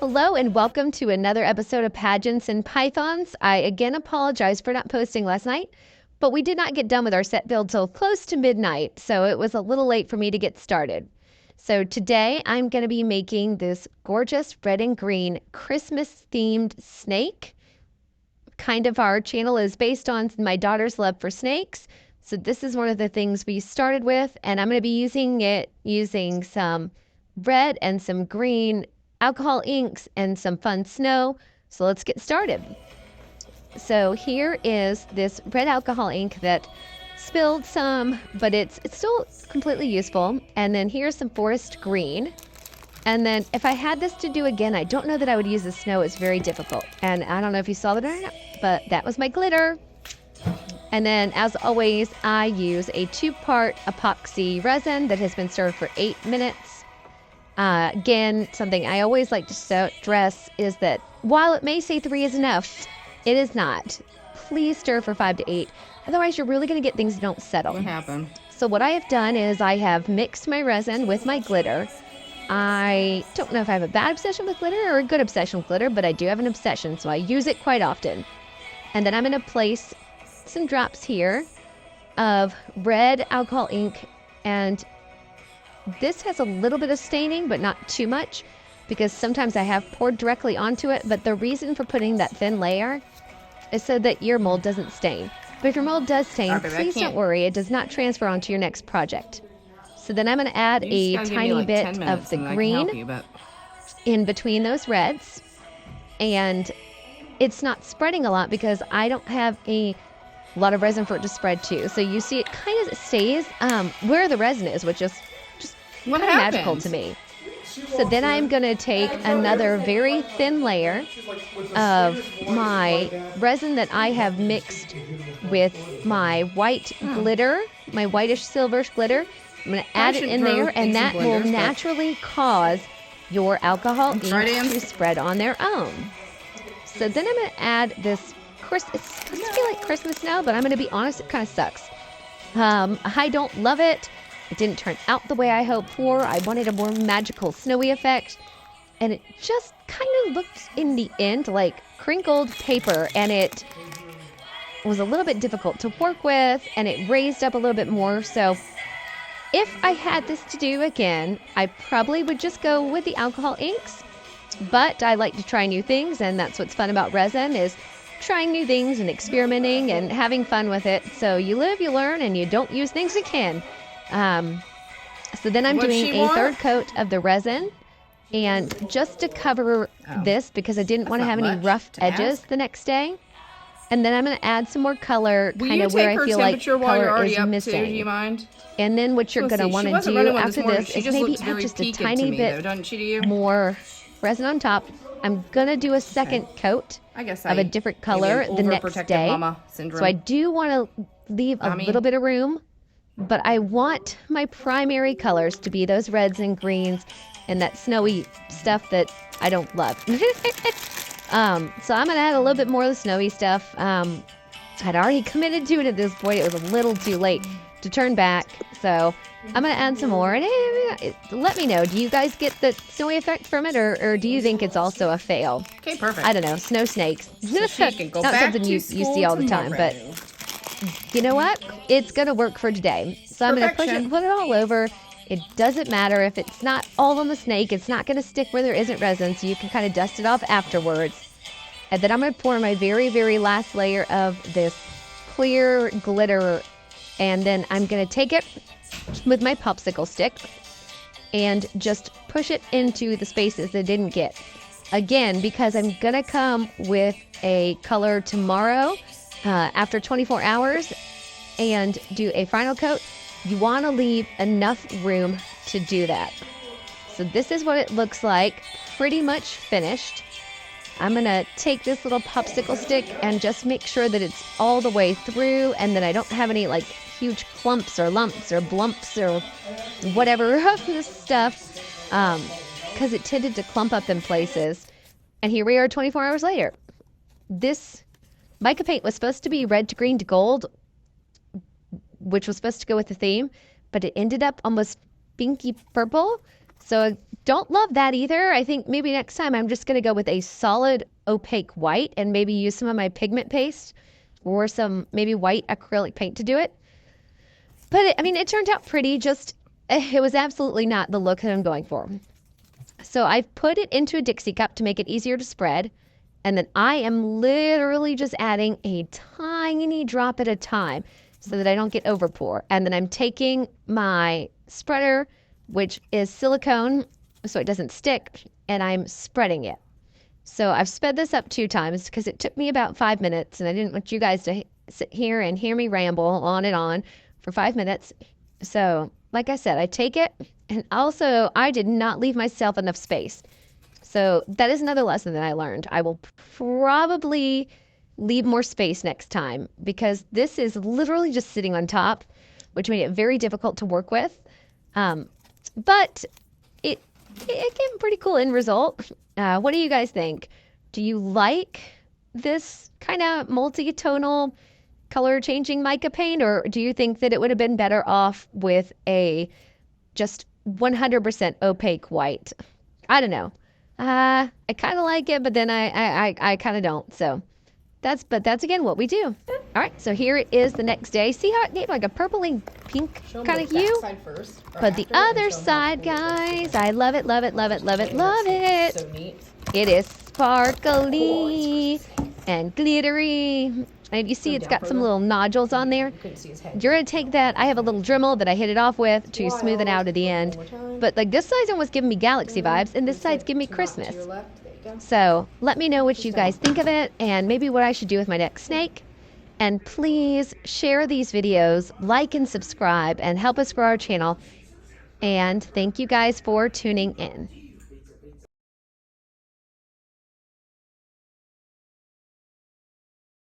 Hello and welcome to another episode of Pageants and Pythons. I again apologize for not posting last night, but we did not get done with our set build till close to midnight, so it was a little late for me to get started. So today I'm going to be making this gorgeous red and green Christmas themed snake. Kind of our channel is based on my daughter's love for snakes. So this is one of the things we started with, and I'm going to be using some red and some green alcohol inks and some fun snow. So let's get started. So here is this red alcohol ink that spilled some, but it's still completely useful. And then here's some forest green. And then if I had this to do again, I don't know that I would use the snow. It's very difficult. And I don't know if you saw that or not, but that was my glitter. And then as always, I use a 2-part epoxy resin that has been stirred for 8 minutes. Again, something I always like to stress is that while it may say 3 is enough, it is not. Please stir for 5 to 8. Otherwise, you're really going to get things that don't settle. What happened? So what I have done is I have mixed my resin with my glitter. I don't know if I have a bad obsession with glitter or a good obsession with glitter, but I do have an obsession, so I use it quite often. And then I'm going to place some drops here of red alcohol ink, and this has a little bit of staining, but not too much, because sometimes I have poured directly onto it. But the reason for putting that thin layer is so that your mold doesn't stain. But if your mold does stain, please don't worry. It does not transfer onto your next project. So then I'm going to add a tiny bit of the green in between those reds. And it's not spreading a lot because I don't have a lot of resin for it to spread to. So you see it kind of stays where the resin is, which is kind of magical to me. So then I'm going to take another very thin layer of my resin that I have mixed with my white glitter, my whitish silverish glitter. I'm going to add it in there, and that will naturally cause your alcohol ink to spread on their own. So then I'm going to add this. It's supposed to be like Christmas now, but I'm going to be honest, it kind of sucks. I don't love it. It didn't turn out the way I hoped for. I wanted a more magical snowy effect, and it just kind of looked in the end like crinkled paper, and it was a little bit difficult to work with, and it raised up a little bit more. So if I had this to do again, I probably would just go with the alcohol inks, but I like to try new things, and that's what's fun about resin is trying new things and experimenting and having fun with it. So you live, you learn, and you don't use things again. So then I'm doing a third coat of the resin, and just to cover this, because I didn't want to have any rough edges the next day. And then I'm going to add some more color, kind of where I feel like color is missing. Do you mind? And then what you're going to want to do after this is maybe add just a tiny bit more resin on top. I'm going to do a second coat of a different color the next day. So I do want to leave a little bit of room, but I want my primary colors to be those reds and greens and that snowy stuff that I don't love. So I'm going to add a little bit more of the snowy stuff. I'd already committed to it at this point. It was a little too late to turn back. So I'm going to add some more. And let me know, do you guys get the snowy effect from it, or do you think it's also a fail? Okay, perfect. I don't know. Snow snakes. So she can go Not back something to you see all the time, but you know what? It's going to work for today. So I'm going to push it and put it all over. It doesn't matter if it's not all on the snake. It's not going to stick where there isn't resin, so you can kind of dust it off afterwards. And then I'm going to pour my very, very last layer of this clear glitter, and then I'm going to take it with my popsicle stick and just push it into the spaces that didn't get. Again, because I'm going to come with a color tomorrow after 24 hours and do a final coat, you want to leave enough room to do that. So this is what it looks like, pretty much finished. I'm going to take this little popsicle stick and just make sure that it's all the way through, and that I don't have any like huge clumps or lumps or blumps or whatever of this stuff, because it tended to clump up in places. And here we are 24 hours later. This mica paint was supposed to be red to green to gold, which was supposed to go with the theme, but it ended up almost pinky purple. So I don't love that either. I think maybe next time I'm just going to go with a solid opaque white and maybe use some of my pigment paste or some maybe white acrylic paint to do it. But it turned out pretty, just it was absolutely not the look that I'm going for. So I've put it into a Dixie cup to make it easier to spread. And then I am literally just adding a tiny drop at a time so that I don't get overpour. And then I'm taking my spreader, which is silicone, so it doesn't stick, and I'm spreading it. So I've sped this up 2 times because it took me about 5 minutes, and I didn't want you guys to sit here and hear me ramble on and on for 5 minutes. So, like I said, I take it, and also I did not leave myself enough space. So that is another lesson that I learned. I will probably leave more space next time because this is literally just sitting on top, which made it very difficult to work with. But it gave a pretty cool end result. What do you guys think? Do you like this kind of multi-tonal color changing mica paint, or do you think that it would have been better off with a just 100% opaque white? I don't know. I kind of like it, but then I kind of don't. So that's again what we do. All right, so here it is the next day. See how it gave like a purpley pink kind of hue? But the other side, guys, I love it, love it, love it, love it, love it. So neat. It is sparkly and glittery. And you see it's got some little nodules on there. You're going to take that. I have a little Dremel that I hit it off with to smooth it out at the end. But like this side's almost giving me galaxy vibes, and this side's giving me Christmas. So let me know what you guys think of it and maybe what I should do with my next snake. And please share these videos, like and subscribe, and help us grow our channel. And thank you guys for tuning in.